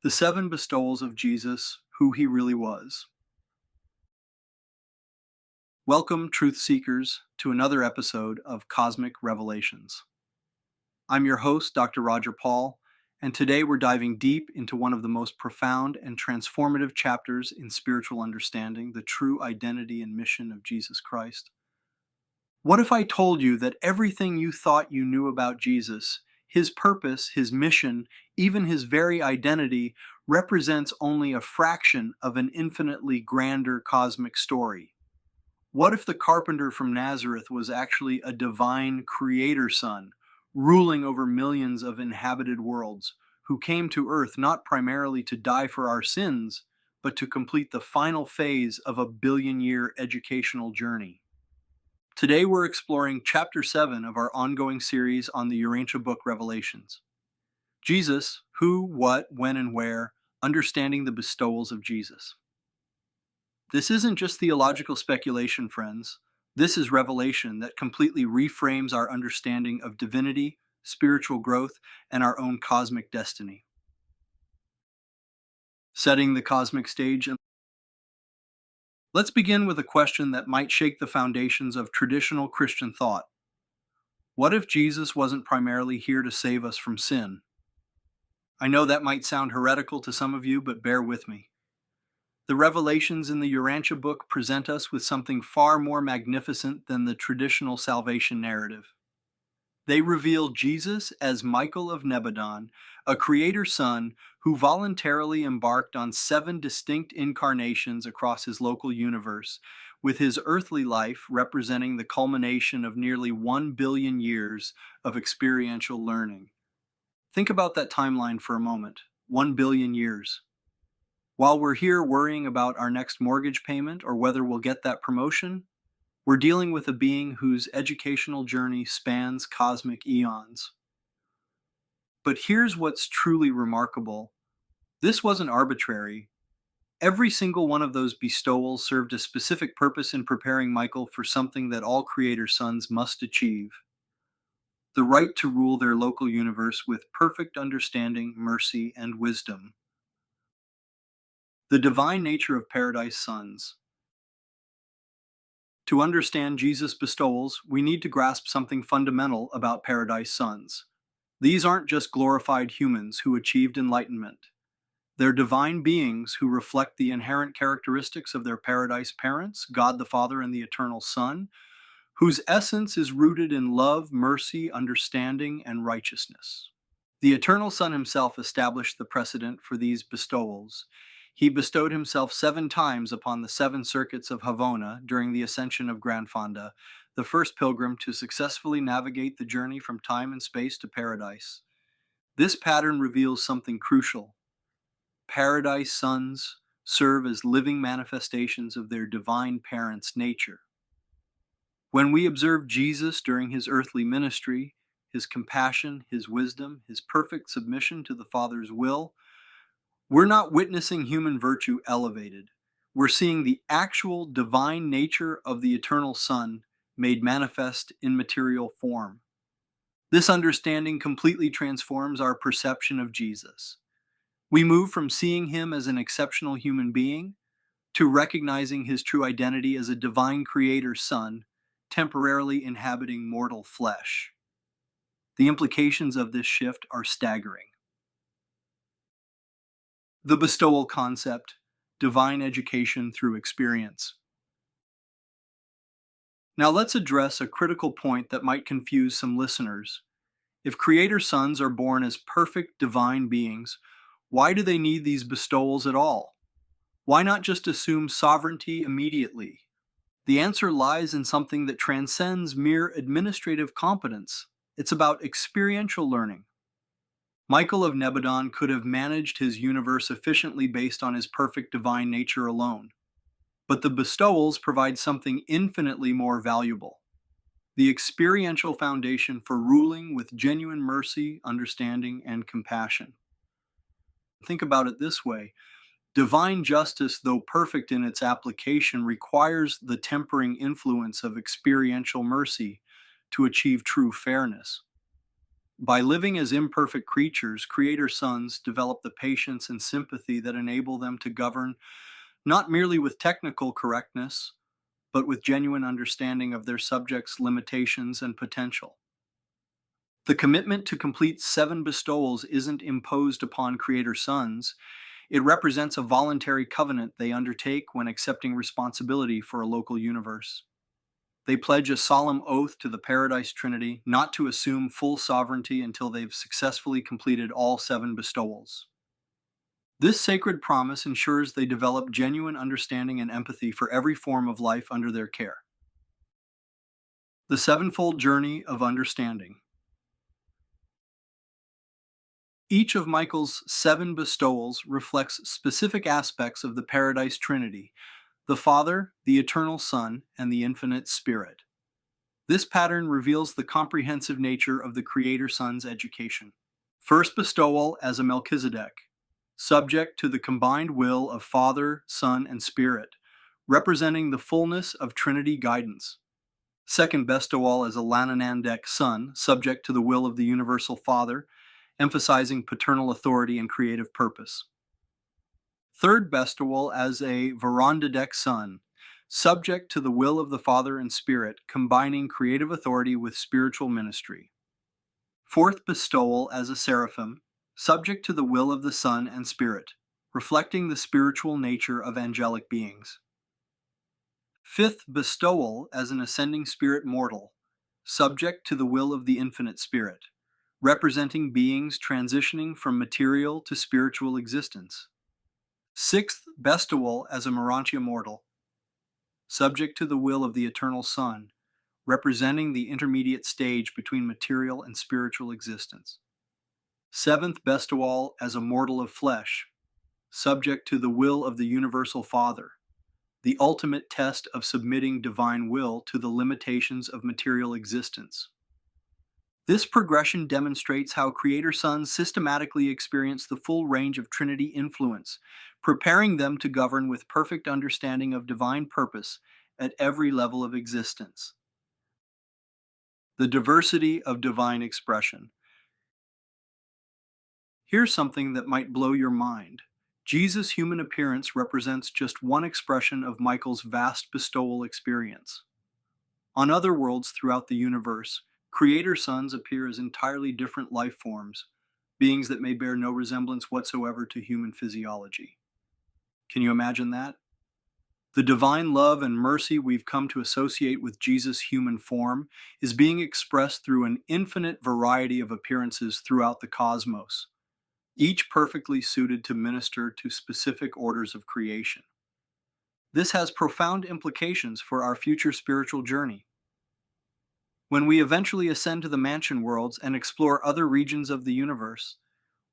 The seven bestowals of Jesus, who he really was. Welcome, truth seekers, to another episode of Cosmic Revelations. I'm your host, Dr. Roger Paul, and today we're diving deep into one of the most profound and transformative chapters in spiritual understanding, the true identity and mission of Jesus Christ. What if I told you that everything you thought you knew about Jesus, his purpose, his mission, even his very identity, represents only a fraction of an infinitely grander cosmic story? What if the carpenter from Nazareth was actually a divine creator son, ruling over millions of inhabited worlds, who came to earth not primarily to die for our sins, but to complete the final phase of a billion-year educational journey? Today we're exploring Chapter 7 of our ongoing series on the Urantia book Revelations. Jesus, who, what, when, and where, understanding the bestowals of Jesus. This isn't just theological speculation, friends. This is revelation that completely reframes our understanding of divinity, spiritual growth, and our own cosmic destiny. Setting the cosmic stage, let's begin with a question that might shake the foundations of traditional Christian thought. What if Jesus wasn't primarily here to save us from sin? I know that might sound heretical to some of you, but bear with me. The revelations in the Urantia book present us with something far more magnificent than the traditional salvation narrative. They reveal Jesus as Michael of Nebadon, a creator son who voluntarily embarked on 7 distinct incarnations across his local universe, with his earthly life representing the culmination of nearly 1 billion years of experiential learning. Think about that timeline for a moment. 1 billion years. While we're here worrying about our next mortgage payment or whether we'll get that promotion, we're dealing with a being whose educational journey spans cosmic eons. But here's what's truly remarkable. This wasn't arbitrary. Every single one of those bestowals served a specific purpose in preparing Michael for something that all creator sons must achieve: the right to rule their local universe with perfect understanding, mercy, and wisdom. The divine nature of Paradise Sons. To understand Jesus' bestowals, we need to grasp something fundamental about Paradise Sons. These aren't just glorified humans who achieved enlightenment. They're divine beings who reflect the inherent characteristics of their paradise parents, God the Father and the Eternal Son, whose essence is rooted in love, mercy, understanding, and righteousness. The Eternal Son himself established the precedent for these bestowals. He bestowed himself 7 times upon the 7 circuits of Havona during the ascension of Granfonda, the first pilgrim to successfully navigate the journey from time and space to paradise. This pattern reveals something crucial. Paradise sons serve as living manifestations of their divine parents' nature. When we observe Jesus during his earthly ministry, his compassion, his wisdom, his perfect submission to the Father's will, we're not witnessing human virtue elevated. We're seeing the actual divine nature of the eternal Son made manifest in material form. This understanding completely transforms our perception of Jesus. We move from seeing him as an exceptional human being to recognizing his true identity as a divine creator son, temporarily inhabiting mortal flesh. The implications of this shift are staggering. The bestowal concept, divine education through experience. Now let's address a critical point that might confuse some listeners. If creator sons are born as perfect divine beings, why do they need these bestowals at all? Why not just assume sovereignty immediately? The answer lies in something that transcends mere administrative competence. It's about experiential learning. Michael of Nebadon could have managed his universe efficiently based on his perfect divine nature alone. But the bestowals provide something infinitely more valuable: the experiential foundation for ruling with genuine mercy, understanding, and compassion. Think about it this way. Divine justice, though perfect in its application, requires the tempering influence of experiential mercy to achieve true fairness. By living as imperfect creatures, creator sons develop the patience and sympathy that enable them to govern not merely with technical correctness, but with genuine understanding of their subjects' limitations and potential. The commitment to complete 7 bestowals isn't imposed upon creator sons. It represents a voluntary covenant they undertake when accepting responsibility for a local universe. They pledge a solemn oath to the Paradise Trinity not to assume full sovereignty until they've successfully completed all 7 bestowals. This sacred promise ensures they develop genuine understanding and empathy for every form of life under their care. The Sevenfold Journey of Understanding. Each of Michael's 7 bestowals reflects specific aspects of the Paradise Trinity: the Father, the Eternal Son, and the Infinite Spirit. This pattern reveals the comprehensive nature of the Creator Son's education. First bestowal as a Melchizedek, subject to the combined will of Father, Son, and Spirit, representing the fullness of Trinity guidance. Second bestowal as a Lananandek son, subject to the will of the Universal Father, emphasizing paternal authority and creative purpose. Third bestowal as a Varandadek son, subject to the will of the Father and Spirit, combining creative authority with spiritual ministry. Fourth bestowal as a seraphim, subject to the will of the Son and Spirit, reflecting the spiritual nature of angelic beings. Fifth bestowal as an ascending spirit mortal, subject to the will of the Infinite Spirit, representing beings transitioning from material to spiritual existence. Sixth bestowal as a Merantia mortal, subject to the will of the Eternal Son, representing the intermediate stage between material and spiritual existence. Seventh bestowal as a mortal of flesh, subject to the will of the Universal Father, the ultimate test of submitting divine will to the limitations of material existence. This progression demonstrates how Creator Sons systematically experience the full range of Trinity influence, preparing them to govern with perfect understanding of divine purpose at every level of existence. The diversity of divine expression. Here's something that might blow your mind. Jesus' human appearance represents just one expression of Michael's vast bestowal experience. On other worlds throughout the universe, Creator Sons appear as entirely different life forms, beings that may bear no resemblance whatsoever to human physiology. Can you imagine that? The divine love and mercy we've come to associate with Jesus' human form is being expressed through an infinite variety of appearances throughout the cosmos, each perfectly suited to minister to specific orders of creation. This has profound implications for our future spiritual journey. When we eventually ascend to the mansion worlds and explore other regions of the universe,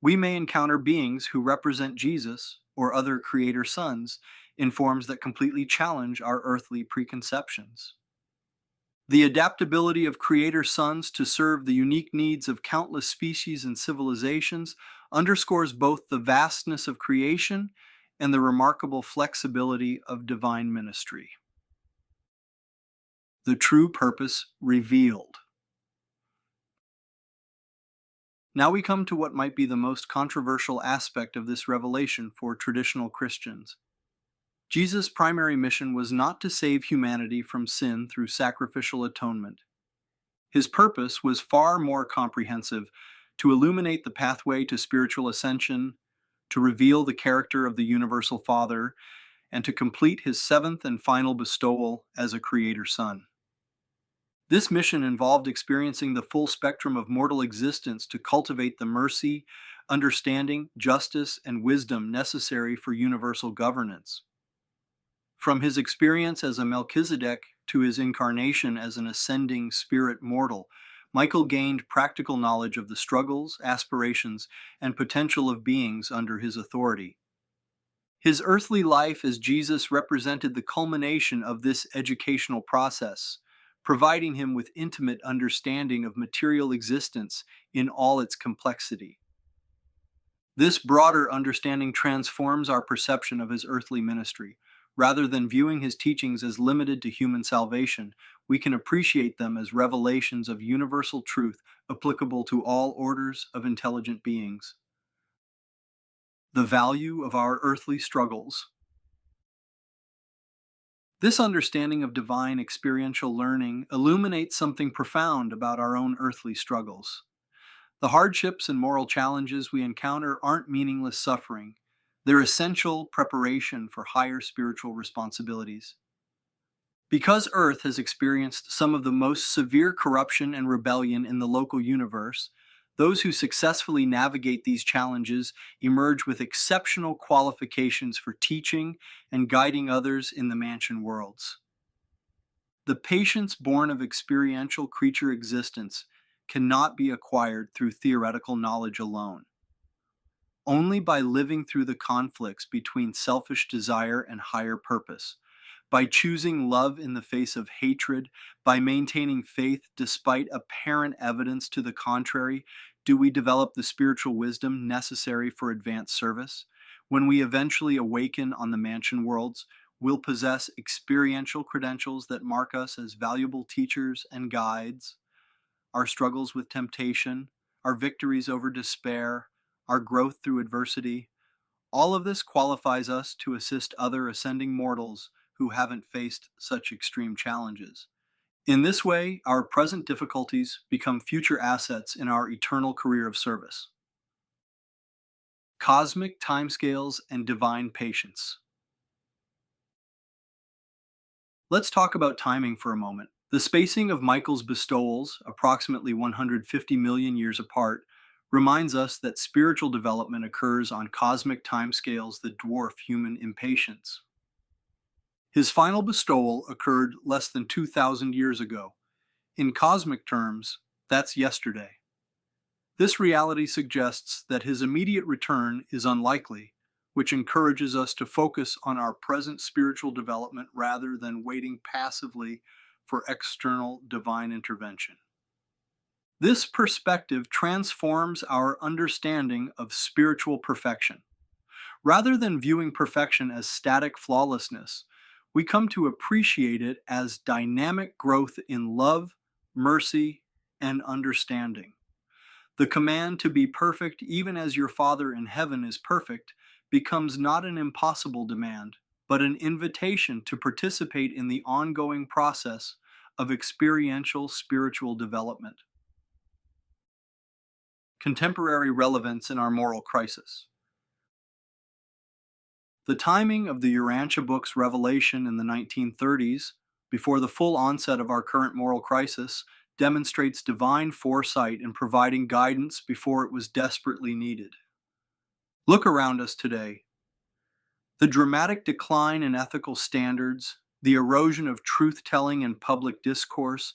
we may encounter beings who represent Jesus or other Creator Sons in forms that completely challenge our earthly preconceptions. The adaptability of Creator Sons to serve the unique needs of countless species and civilizations underscores both the vastness of creation and the remarkable flexibility of divine ministry. The true purpose revealed. Now we come to what might be the most controversial aspect of this revelation for traditional Christians. Jesus' primary mission was not to save humanity from sin through sacrificial atonement. His purpose was far more comprehensive: to illuminate the pathway to spiritual ascension, to reveal the character of the Universal Father, and to complete his 7th and final bestowal as a Creator Son. This mission involved experiencing the full spectrum of mortal existence to cultivate the mercy, understanding, justice, and wisdom necessary for universal governance. From his experience as a Melchizedek to his incarnation as an ascending spirit mortal, Michael gained practical knowledge of the struggles, aspirations, and potential of beings under his authority. His earthly life as Jesus represented the culmination of this educational process, providing him with intimate understanding of material existence in all its complexity. This broader understanding transforms our perception of his earthly ministry. Rather than viewing his teachings as limited to human salvation, we can appreciate them as revelations of universal truth applicable to all orders of intelligent beings. The value of our earthly struggles. This understanding of divine experiential learning illuminates something profound about our own earthly struggles. The hardships and moral challenges we encounter aren't meaningless suffering, they're essential preparation for higher spiritual responsibilities. Because Earth has experienced some of the most severe corruption and rebellion in the local universe, those who successfully navigate these challenges emerge with exceptional qualifications for teaching and guiding others in the mansion worlds. The patience born of experiential creature existence cannot be acquired through theoretical knowledge alone. Only by living through the conflicts between selfish desire and higher purpose, by choosing love in the face of hatred, by maintaining faith despite apparent evidence to the contrary, do we develop the spiritual wisdom necessary for advanced service. When we eventually awaken on the mansion worlds, we'll possess experiential credentials that mark us as valuable teachers and guides. Our struggles with temptation, our victories over despair, our growth through adversity, all of this qualifies us to assist other ascending mortals who haven't faced such extreme challenges. In this way, our present difficulties become future assets in our eternal career of service. Cosmic timescales and divine patience. Let's talk about timing for a moment. The spacing of Michael's bestowals, approximately 150 million years apart, reminds us that spiritual development occurs on cosmic timescales that dwarf human impatience. His final bestowal occurred less than 2,000 years ago. In cosmic terms, that's yesterday. This reality suggests that his immediate return is unlikely, which encourages us to focus on our present spiritual development rather than waiting passively for external divine intervention. This perspective transforms our understanding of spiritual perfection. Rather than viewing perfection as static flawlessness, we come to appreciate it as dynamic growth in love, mercy, and understanding. The command to be perfect, even as your Father in heaven is perfect, becomes not an impossible demand, but an invitation to participate in the ongoing process of experiential spiritual development. Contemporary relevance in our moral crisis. The timing of the Urantia book's revelation in the 1930s, before the full onset of our current moral crisis, demonstrates divine foresight in providing guidance before it was desperately needed. Look around us today. The dramatic decline in ethical standards, the erosion of truth telling in public discourse,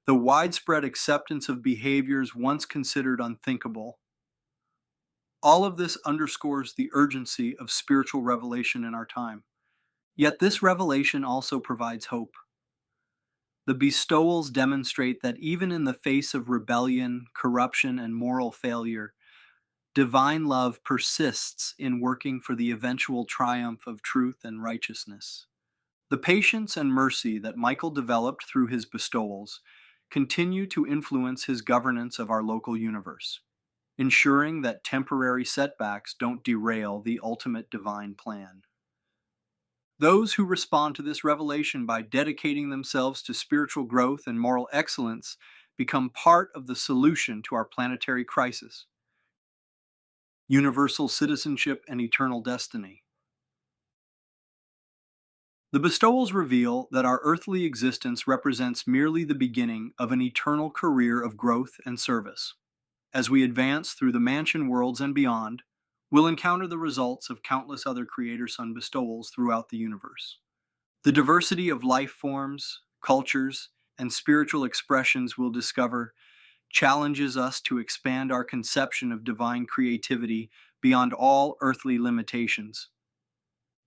the widespread acceptance of behaviors once considered unthinkable. All of this underscores the urgency of spiritual revelation in our time. Yet this revelation also provides hope. The bestowals demonstrate that even in the face of rebellion, corruption, and moral failure, divine love persists in working for the eventual triumph of truth and righteousness. The patience and mercy that Michael developed through his bestowals continue to influence his governance of our local universe, ensuring that temporary setbacks don't derail the ultimate divine plan. Those who respond to this revelation by dedicating themselves to spiritual growth and moral excellence become part of the solution to our planetary crisis. Universal citizenship and eternal destiny. The bestowals reveal that our earthly existence represents merely the beginning of an eternal career of growth and service. As we advance through the mansion worlds and beyond, we'll encounter the results of countless other Creator Son bestowals throughout the universe. The diversity of life forms, cultures, and spiritual expressions we'll discover challenges us to expand our conception of divine creativity beyond all earthly limitations.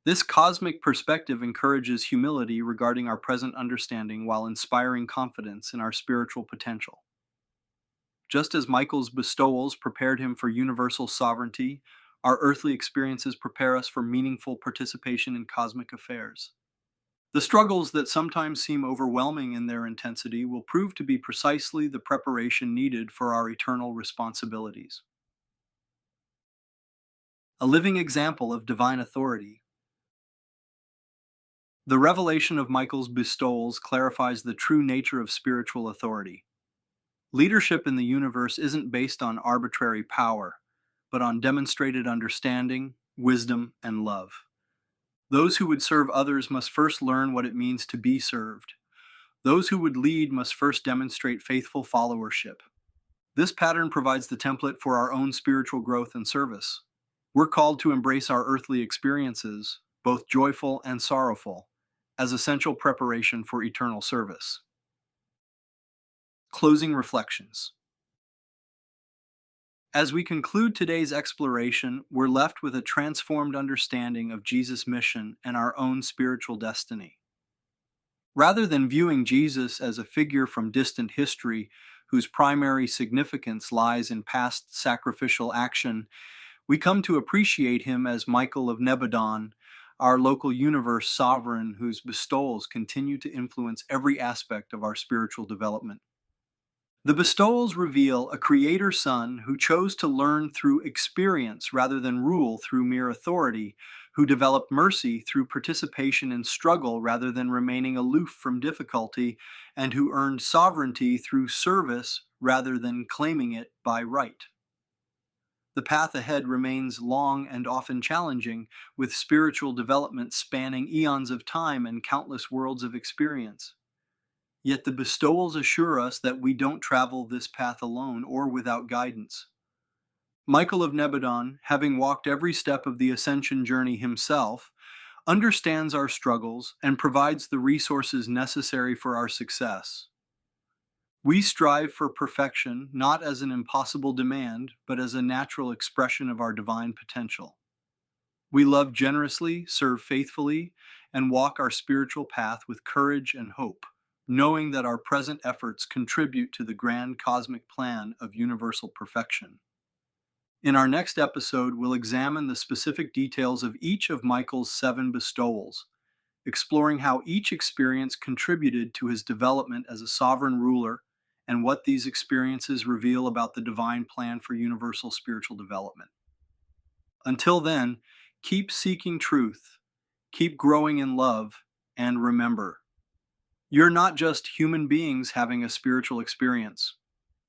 This cosmic perspective encourages humility regarding our present understanding while inspiring confidence in our spiritual potential. Just as Michael's bestowals prepared him for universal sovereignty, our earthly experiences prepare us for meaningful participation in cosmic affairs. The struggles that sometimes seem overwhelming in their intensity will prove to be precisely the preparation needed for our eternal responsibilities. A living example of divine authority. The revelation of Michael's bestowals clarifies the true nature of spiritual authority. Leadership in the universe isn't based on arbitrary power, but on demonstrated understanding, wisdom, and love. Those who would serve others must first learn what it means to be served. Those who would lead must first demonstrate faithful followership. This pattern provides the template for our own spiritual growth and service. We're called to embrace our earthly experiences, both joyful and sorrowful, as essential preparation for eternal service. Closing reflections. As we conclude today's exploration, we're left with a transformed understanding of Jesus' mission and our own spiritual destiny. Rather than viewing Jesus as a figure from distant history whose primary significance lies in past sacrificial action, we come to appreciate him as Michael of Nebadon, our local universe sovereign whose bestowals continue to influence every aspect of our spiritual development. The bestowals reveal a creator son who chose to learn through experience rather than rule through mere authority, who developed mercy through participation in struggle rather than remaining aloof from difficulty, and who earned sovereignty through service rather than claiming it by right. The path ahead remains long and often challenging, with spiritual development spanning eons of time and countless worlds of experience. Yet the bestowals assure us that we don't travel this path alone or without guidance. Michael of Nebadon, having walked every step of the ascension journey himself, understands our struggles and provides the resources necessary for our success. We strive for perfection not as an impossible demand, but as a natural expression of our divine potential. We love generously, serve faithfully, and walk our spiritual path with courage and hope, knowing that our present efforts contribute to the grand cosmic plan of universal perfection. In our next episode, we'll examine the specific details of each of Michael's 7 bestowals, exploring how each experience contributed to his development as a sovereign ruler and what these experiences reveal about the divine plan for universal spiritual development. Until then, keep seeking truth, keep growing in love, and remember, you're not just human beings having a spiritual experience.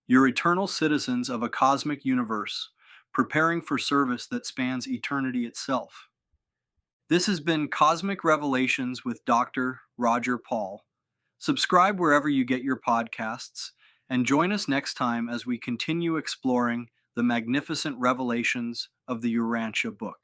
You're eternal citizens of a cosmic universe, preparing for service that spans eternity itself. This has been Cosmic Revelations with Dr. Roger Paul. Subscribe wherever you get your podcasts, and join us next time as we continue exploring the magnificent revelations of the Urantia book.